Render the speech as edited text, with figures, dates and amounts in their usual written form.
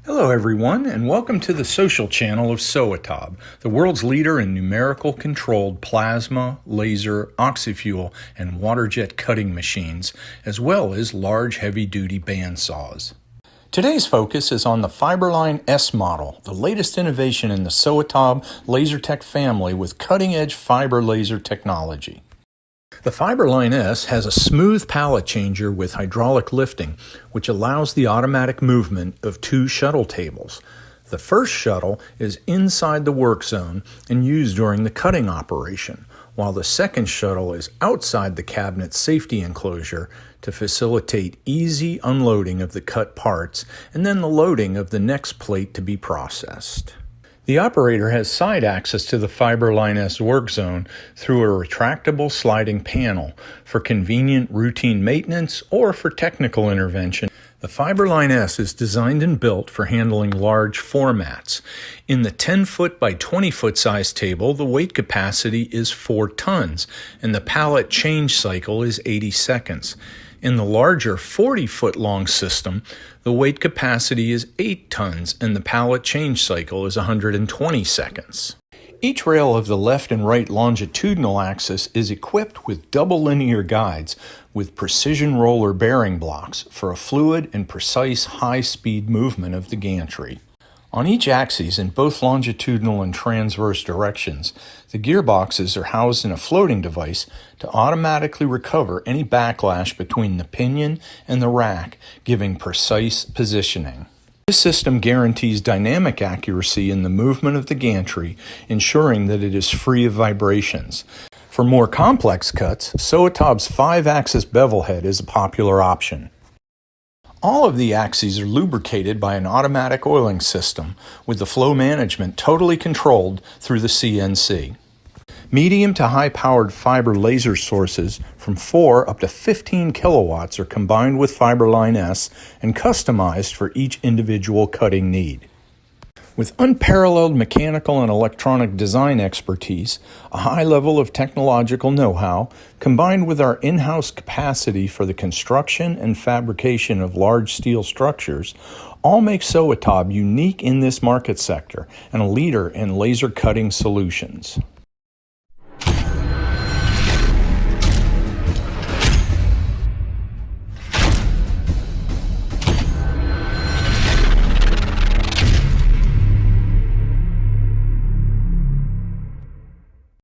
Hello everyone, and welcome to the social channel of Soatab, the world's leader in numerical controlled plasma, laser, oxyfuel, and water jet cutting machines, as well as large heavy-duty bandsaws. Today's focus is on the Fiberline S model, the latest innovation in the Soatab LaserTech family with cutting-edge fiber laser technology. The Fiberline S has a smooth pallet changer with hydraulic lifting, which allows the automatic movement of two shuttle tables. The first shuttle is inside the work zone and used during the cutting operation, while the second shuttle is outside the cabinet's safety enclosure to facilitate easy unloading of the cut parts and then the loading of the next plate to be processed. The operator has side access to the Fiberline S work zone through a retractable sliding panel for convenient routine maintenance or for technical intervention. The Fiberline S is designed and built for handling large formats. In the 10-foot by 20-foot size table, the weight capacity is 4 tons, and the pallet change cycle is 80 seconds. In the larger 40-foot long system, the weight capacity is 8 tons and the pallet change cycle is 120 seconds. Each rail of the left and right longitudinal axis is equipped with double linear guides with precision roller bearing blocks for a fluid and precise high-speed movement of the gantry. On each axis, in both longitudinal and transverse directions, the gearboxes are housed in a floating device to automatically recover any backlash between the pinion and the rack, giving precise positioning. This system guarantees dynamic accuracy in the movement of the gantry, ensuring that it is free of vibrations. For more complex cuts, Soatab's 5-axis bevel head is a popular option. All of the axes are lubricated by an automatic oiling system, with the flow management totally controlled through the CNC. Medium to high-powered fiber laser sources from 4 up to 15 kilowatts are combined with Fiberline S and customized for each individual cutting need. With unparalleled mechanical and electronic design expertise, a high level of technological know-how, combined with our in-house capacity for the construction and fabrication of large steel structures, all make Soatab unique in this market sector and a leader in laser cutting solutions.